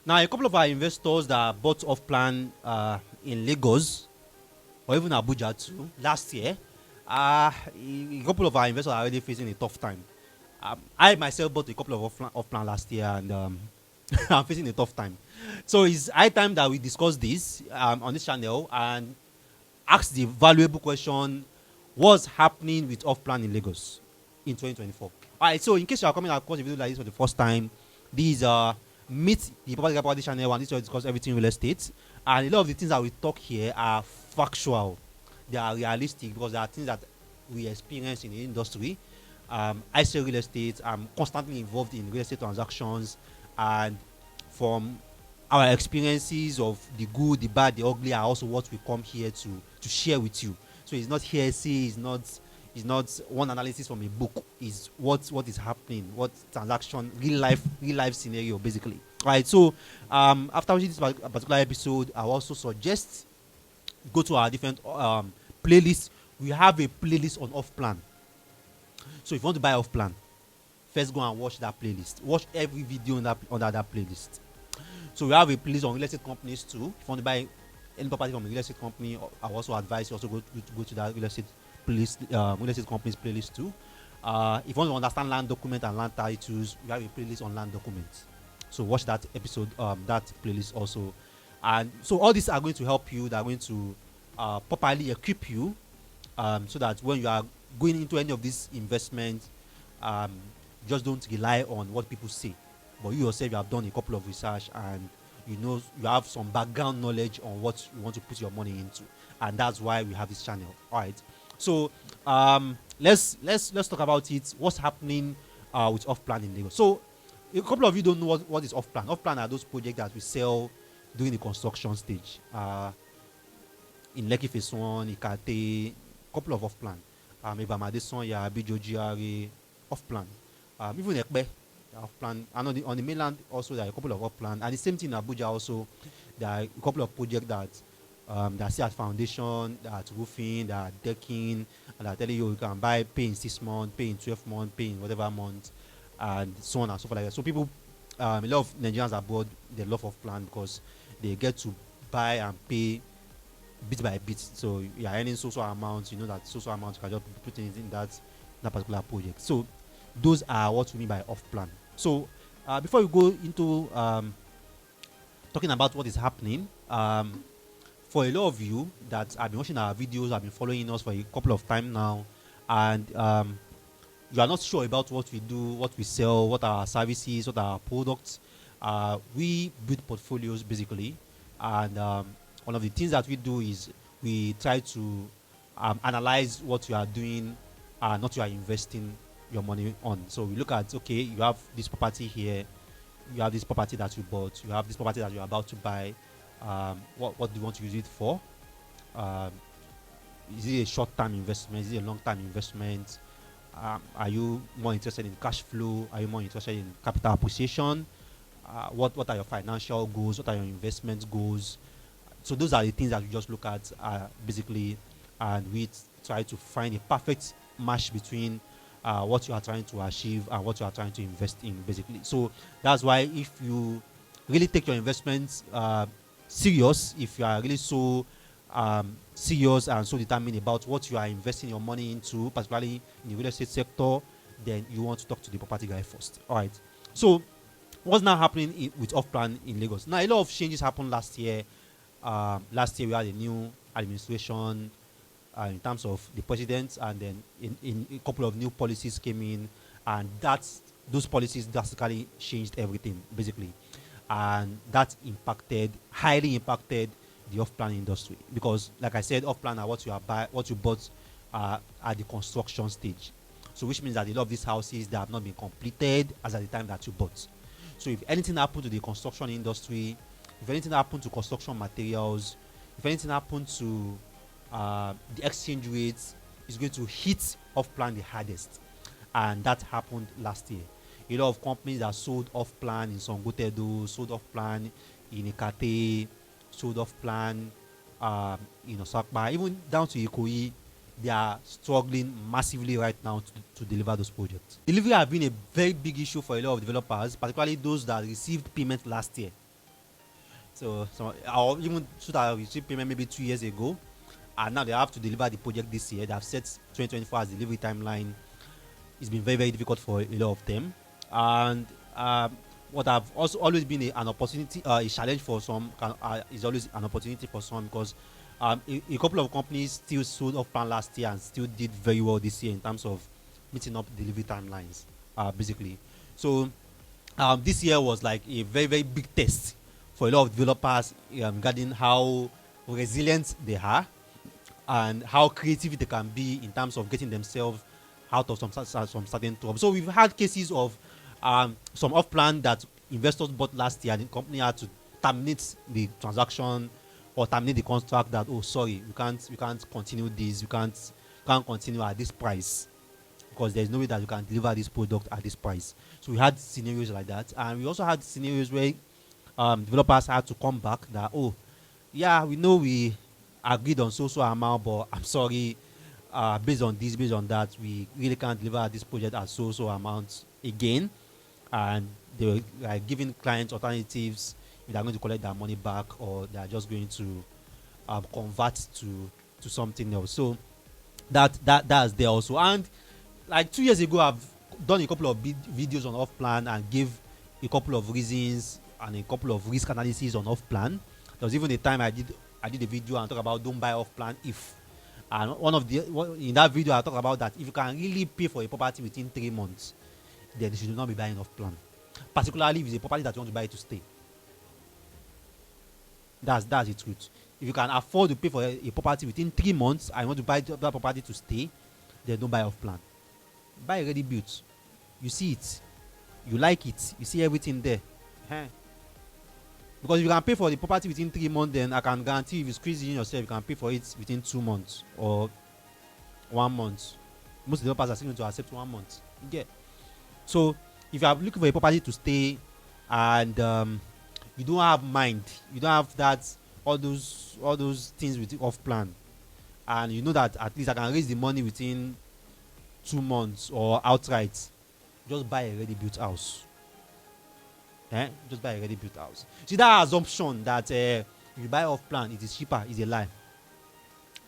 Now, a couple of our investors that bought off plan in Lagos or even Abuja too last year, a couple of our investors are already facing a tough time. I myself bought a couple of off plan last year, and I'm facing a tough time. So it's high time that we discuss this on this channel and ask the valuable question: what's happening with off plan in Lagos in 2024? All right. So in case you are coming across a video like this for the first time, these meet the property channel, and this will discuss everything real estate. And a lot of the things that we talk here are factual. They are realistic because they are things that we experience in the industry. I sell real estate. I'm constantly involved in real estate transactions, and from our experiences of the good, the bad, the ugly are also what we come here to share with you. So it's not hearsay. It's not one analysis from a book. It's what is happening, what transaction, real life scenario, basically. Right. So after watching this particular episode, I also suggest go to our different playlists. We have a playlist on off plan. So if you want to buy off plan, first go and watch that playlist. Watch every video under that playlist. So we have a playlist on real estate companies too. If you want to buy any property from a real estate company, I also advise you also go to that real estate playlist, real estate companies playlist too. If you want to understand land document and land titles, we have a playlist on land documents. So watch that episode, that playlist also. And so all these are going to help you. They are going to properly equip you, so that when you are going into any of these investments, just don't rely on what people say, but you yourself, you have done a couple of research, and you have some background knowledge on what you want to put your money into, and that's why we have this channel. All right. So let's talk about it. What's happening with off plan in Lagos? So a couple of you don't know what is off plan. Off plan are those projects that we sell during the construction stage. In Lekki Phase 1, Ikate, couple of off plan. Ibamade Sonya, Abijo GRA, off plan. Even Ekpe, off plan. And on the mainland also there are a couple of off plan. And the same thing in Abuja also. There are a couple of projects that see at foundation, that at roofing, that are decking, and are telling you can buy, pay in 6 months, pay in 12 months, pay in whatever month, and so on and so forth like that. So people, a lot of Nigerians abroad, they love off plan because they get to buy and pay bit by bit. So you are earning social amounts, you know that social amounts you can just put in that particular project. So those are what we mean by off plan. So before we go into talking about what is happening, for a lot of you that have been watching our videos, have been following us for a couple of time now, and you are not sure about what we do, what we sell, what are our services, what are our products, we build portfolios basically, and one of the things that we do is we try to analyze what you are doing and what you are investing your money on. So we look at, okay, you have this property here, you have this property that you bought, you have this property that you're about to buy. What do you want to use it for? Is it a short-term investment? Is it a long-term investment? Are you more interested in cash flow? Are you more interested in capital appreciation? What are your financial goals? What are your investment goals? So those are the things that we just look at basically, and we try to find a perfect match between what you are trying to achieve and what you are trying to invest in basically. So that's why if you really take your investments serious, if you are really so serious and so determined about what you are investing your money into, particularly in the real estate sector, then you want to talk to the property guy first. All right. So what's now happening with off plan in Lagos? Now a lot of changes happened last year. Last year we had a new administration in terms of the president, and then in a couple of new policies came in, and those policies drastically changed everything basically, and that highly impacted the off-plan industry, because like I said, off-plan are what you bought at the construction stage. So which means that a lot of these houses that have not been completed as at the time that you bought. So if anything happened to the construction industry, if anything happened to construction materials, if anything happened to the exchange rates, it's going to hit off-plan the hardest. And that happened last year. A lot of companies that sold off-plan in Songotedo, sold off-plan in Ikate, sold off-plan in Osakpa, even down to Ikoyi, they are struggling massively right now to deliver those projects. Delivery has been a very big issue for a lot of developers, particularly those that received payment last year. So, or even should have received payment maybe 2 years ago, and now they have to deliver the project this year. They have set 2024 as delivery timeline. It's been very, very difficult for a lot of them. And what have also always been an opportunity, a challenge for some, is always an opportunity for some, because a couple of companies still sold off plan last year and still did very well this year in terms of meeting up delivery timelines, basically. So this year was like a very, very big test for a lot of developers regarding how resilient they are and how creative they can be in terms of getting themselves out of some certain trouble. So we've had cases of some off plan that investors bought last year, and the company had to terminate the transaction or terminate the contract. That, oh, sorry, we can't continue this, we can't continue at this price, because there's no way that you can deliver this product at this price. So we had scenarios like that, and we also had scenarios where developers had to come back that, oh, yeah, we know we agreed on so amount, but I'm sorry, based on this, based on that, we really can't deliver this project at so amount again. And they were like giving clients alternatives if they're going to collect their money back, or they're just going to convert to something else. So that's there also. And like 2 years ago, I've done a couple of videos on off plan and give a couple of reasons and a couple of risk analysis on off plan. There was even a time I did a video and talk about don't buy off plan if. And in that video I talk about that if you can really pay for a property within 3 months, then you should not be buying off plan. Particularly if it's a property that you want to buy to stay. That's the truth. If you can afford to pay for a property within 3 months and you want to buy that property to stay, then don't buy off plan. Buy already built. You see it, you like it, you see everything there. Because if you can pay for the property within 3 months, then I can guarantee if you squeeze it in yourself, you can pay for it within 2 months or 1 month. Most developers are still going to accept 1 month. Yeah. So if you are looking for a property to stay and you don't have mind, you don't have that all those things with off plan, and you know that at least I can raise the money within 2 months or outright, just buy a ready built house. Just buy a ready built house. See, that assumption that if you buy off plan it is cheaper is a lie.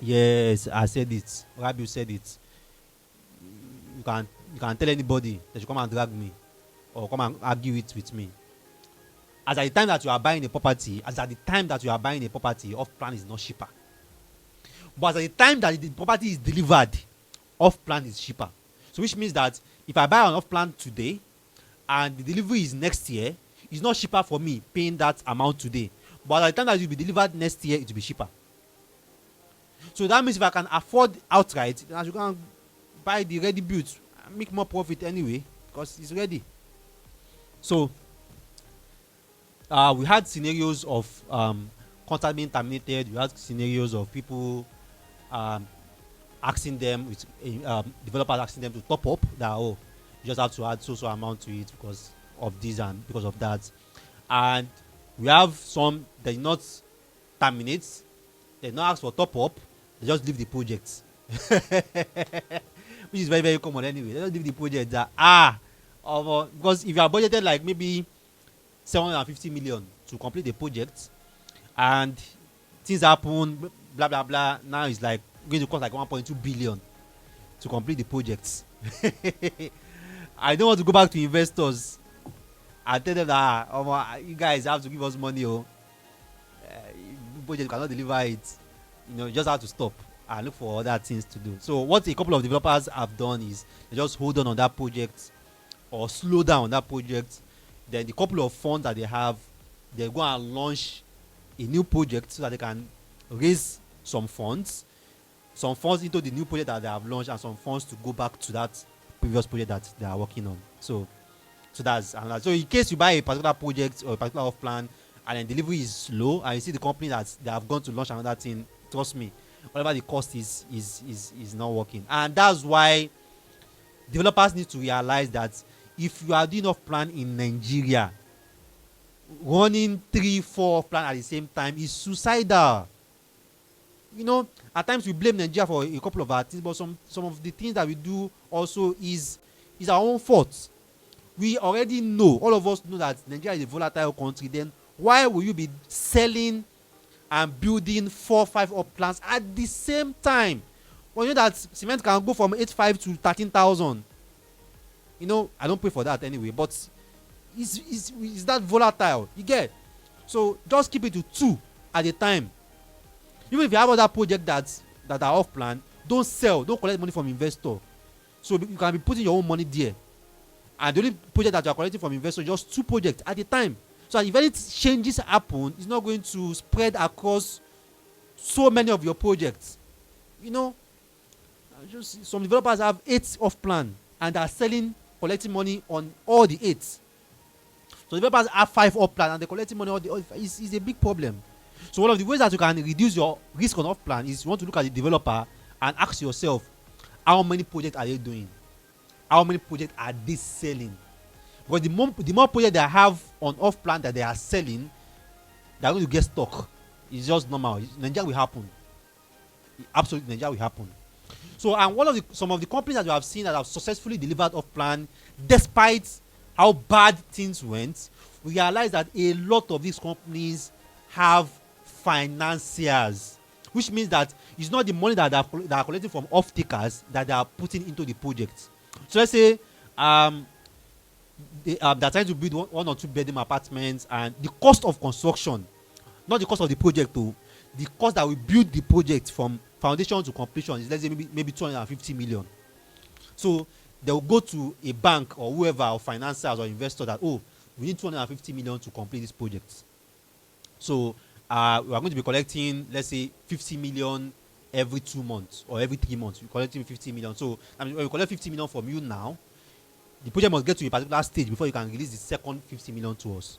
Yes, I said it. Rabiu said it. You can tell anybody that you come and drag me or come and argue it with me. As at the time that you are buying a property, off plan is not cheaper. But at the time that the property is delivered, off plan is cheaper. So which means that if I buy an off plan today and the delivery is next year, it's not cheaper for me paying that amount today. But at the time that it will be delivered next year, it will be cheaper. So that means if I can afford outright, then I should go and buy the ready built and make more profit anyway because it's ready. So we had scenarios of contract being terminated. We had scenarios of people asking them, developers asking them to top up that, oh, you just have to add so amount to it because of this and because of that. And we have some that did not terminate, they did not ask for top up, they just leave the project. Which is very, very common anyway. They just leave the project that because if you are budgeted like maybe 750 million to complete the project and things happen, blah blah blah, now it's like going to cost like 1.2 billion to complete the project. I don't want to go back to investors and tell them that you guys have to give us money. Project cannot deliver it. You just have to stop and look for other things to do. So what a couple of developers have done is they just hold on that project or slow down on that project. Then the couple of funds that they have, they go and launch a new project so that they can raise some funds into the new project that they have launched and some funds to go back to that previous project that they are working on. So that's another. So in case you buy a particular project or a particular off plan and then delivery is slow and you see the company that they have gone to launch another thing, trust me, whatever the cost is not working. And that's why developers need to realize that if you are doing off plan in Nigeria, running 3-4 off plan at the same time is suicidal. At times we blame Nigeria for a couple of our things, but some of the things that we do also is our own fault. We already know, all of us know that Nigeria is a volatile country. Then Why will you be selling and building 4 5 off plans at the same time? Well, you know that cement can go from 8,500 to 13,000. You know, I don't pay for that anyway, but is that volatile? You get? So just keep it to 2 at a time. Even if you have other projects that are off plan, don't sell, don't collect money from investor. So you can be putting your own money there. And the only project that you are collecting from investor, just 2 projects at a time. So if any changes happen, it's not going to spread across so many of your projects. You know, just some developers have 8 off plan and are selling, collecting money on all the 8. So developers have 5 off plan and they're collecting money on all the 5. It's a big problem. So one of the ways that you can reduce your risk on off plan is you want to look at the developer and ask yourself, how many projects are they doing? How many projects are they selling? Because the more projects they have on off plan that they are selling, they're going to get stuck. It's just normal. Nigeria will happen. Absolutely, Nigeria will happen. So, and some of the companies that you have seen that have successfully delivered off plan, despite how bad things went, we realize that a lot of these companies have financiers, which means that it's not the money that they are collecting from off takers that they are putting into the project. So let's say they're trying to build 1 or 2 bedroom apartments, and the cost of construction, not the cost of the project though, the cost that we build the project from foundation to completion is, let's say, maybe 250 million. So they will go to a bank or whoever, or financiers or investor, that, oh, we need 250 million to complete this project. So we are going to be collecting, let's say, 50 million every 2 months or every 3 months. We're collecting 50 million. So I mean, when we collect 50 million from you now, the project must get to a particular stage before you can release the second 50 million to us.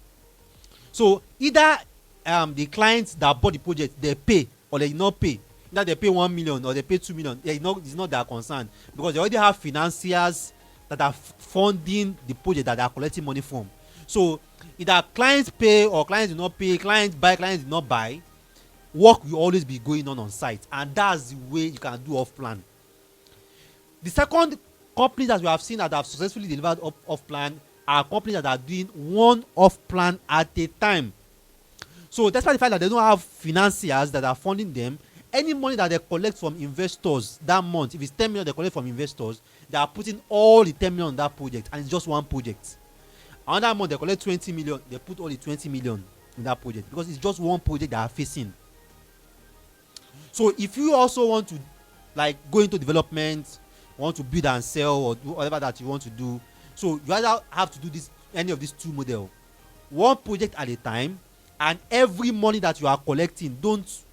So either the clients that bought the project, they pay or they did not pay. Either they pay 1 million or they pay 2 million. It's not their concern, because they already have financiers that are funding the project that they are collecting money from. So either clients pay or clients do not pay, clients buy, clients do not buy, work will always be going on site, and that's the way you can do off plan. The second companies that we have seen that have successfully delivered off plan are companies that are doing 1 off plan at a time. So despite the fact that they don't have financiers that are funding them, any money that they collect from investors that month, if it's 10 million they collect from investors, they are putting all the 10 million on that project, and it's just 1 project. Another month they collect 20 million, they put all the 20 million in that project, because it's just 1 project they are facing. So if you also want to, like, go into development, want to build and sell, or do whatever that you want to do, so you either have to do any of these 2 models, 1 project at a time, and every money that you are collecting, don't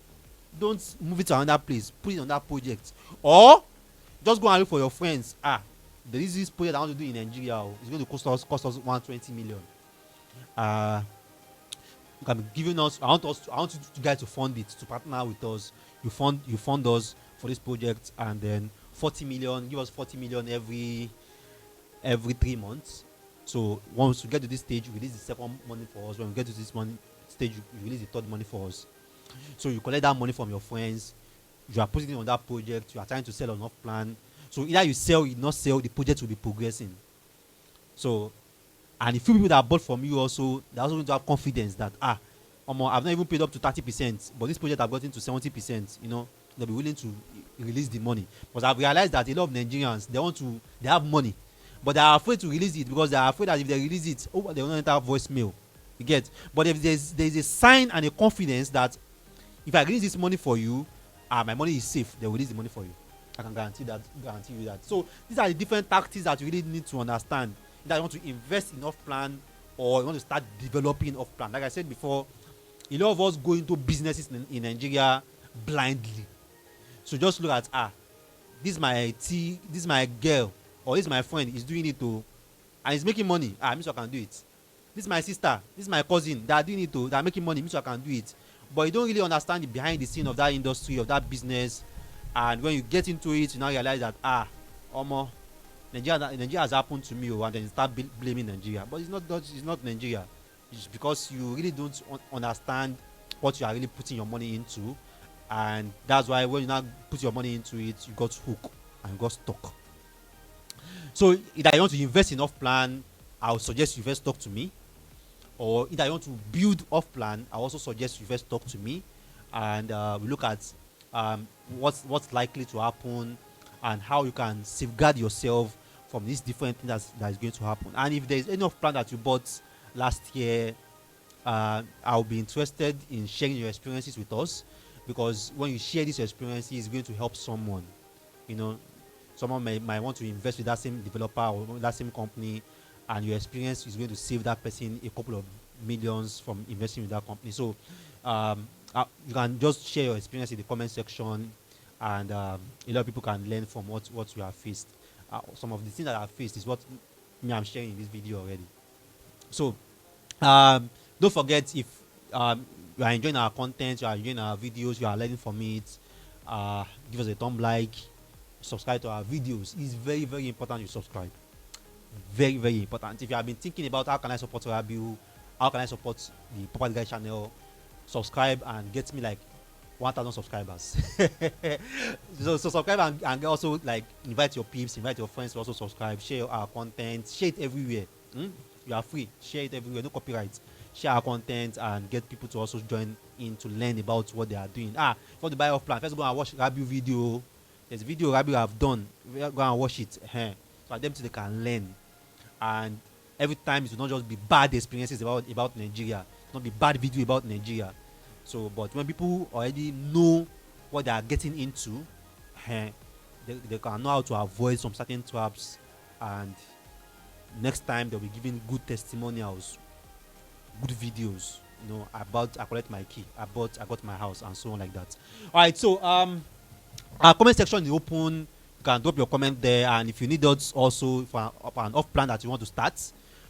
move it to another place, put it on that project, or just go and look for your friends. There is this project I want to do in Nigeria. It's going to cost us 120 million. You can be giving us. I want you guys to fund it, to partner with us. You fund us for this project, and then 40 million. Give us 40 million every 3 months. So once we get to this stage, you release the second money for us. When we get to this stage, you release the third money for us. So you collect that money from your friends. You are putting it on that project. You are trying to sell on off plan. So either you sell, you not sell, the project will be progressing. So, and a few people that bought from you also, they also going to have confidence that I've not even paid up to 30%, but this project I've gotten to 70%. You know, they'll be willing to release the money. But I've realized that a lot of Nigerians, they have money, but they are afraid to release it, because they are afraid that if they release it, they will not enter voicemail. You get? But if there's a sign and a confidence that if I release this money for you, my money is safe, they will release the money for you. I can guarantee you that. So these are the different tactics that you really need to understand. That you want to invest in off plan, or you want to start developing off plan. Like I said before, a lot of us go into businesses in Nigeria blindly. So just look at this is my girl, or this is my friend, is doing it too, and he's making money. Means I can do it. This is my sister, this is my cousin, they are doing it too, they are making money, means I can do it. But you don't really understand the behind the scene of that industry, of that business. And when you get into it, you now realize that Nigeria has happened to me, and then you start blaming Nigeria. But it's not Nigeria. It's because you really don't understand what you are really putting your money into, and that's why when you now put your money into it, you got hooked and you got stuck. So if you want to invest in off plan, I would suggest you first talk to me. or either you want to build off plan, I also suggest you first talk to me, and we look at what's likely to happen and how you can safeguard yourself from these different things that is going to happen. And if there is any off plan that you bought last year, I'll be interested in sharing your experiences with us, because when you share these experiences, it's going to help someone. You know, someone might want to invest with that same developer or that same company, and your experience is going to save that person a couple of millions from investing with that company. So you can just share your experience in the comment section, and a lot of people can learn from what you have faced. Some of the things that I have faced is what I'm sharing in this video already. So don't forget, if you are enjoying our content, you are enjoying our videos, you are learning from it, give us a thumb like, subscribe to our videos. It's very, very important you subscribe. Very, very important. If you have been thinking about how can I support Rabiu, how can I support the Property Guy channel, subscribe and get me like 1,000 subscribers. So subscribe and also like invite your peeps, invite your friends to also subscribe, share our content, share it everywhere. You are free, share it everywhere, no copyright. Share our content and get people to also join in to learn about what they are doing. For the buy off plan, first go and watch Rabiu video. There's a video Rabiu have done. Go and watch it. So them they can learn. And every time it will not just be bad experiences about Nigeria, not be bad video about Nigeria. So, but when people already know what they are getting into, they can know how to avoid some certain traps, and next time they'll be giving good testimonials, good videos, about I collect my key, I got my house, and so on like that. All right, so our comment section is open. You can drop your comment there, and if you need us also for an off plan that you want to start,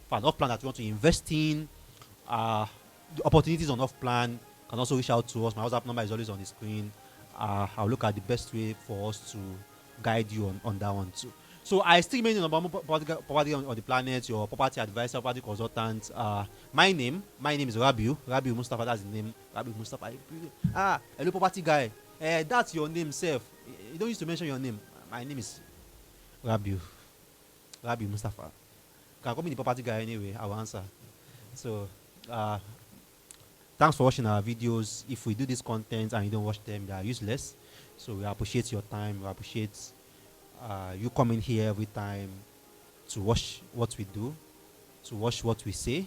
for an off plan that you want to invest in, the opportunities on off plan, can also reach out to us. My WhatsApp number is always on the screen. I'll look at the best way for us to guide you on that one too. So I still remain number one property on the planet, your property advisor, property consultant. My name is Rabiu Mustafa. That's the name, Rabiu Mustafa. Hello, property guy. That's your name, self. You don't used to mention your name. My name is Rabiu Mustafa. You can call me the property guy anyway. I will answer. So thanks for watching our videos. If we do this content and you don't watch them, they are useless. So we appreciate your time. We appreciate you coming here every time to watch what we do, to watch what we say,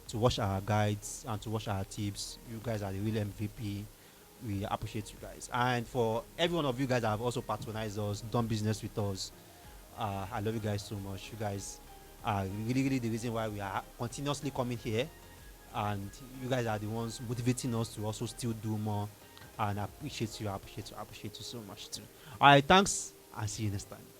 to watch our guides, and to watch our tips. You guys are the real MVP. We appreciate you guys. And for every one of you guys that have also patronized us, done business with us, I love you guys so much. You guys are really, really the reason why we are continuously coming here. And you guys are the ones motivating us to also still do more. And I appreciate you so much too. All right, thanks, and see you next time.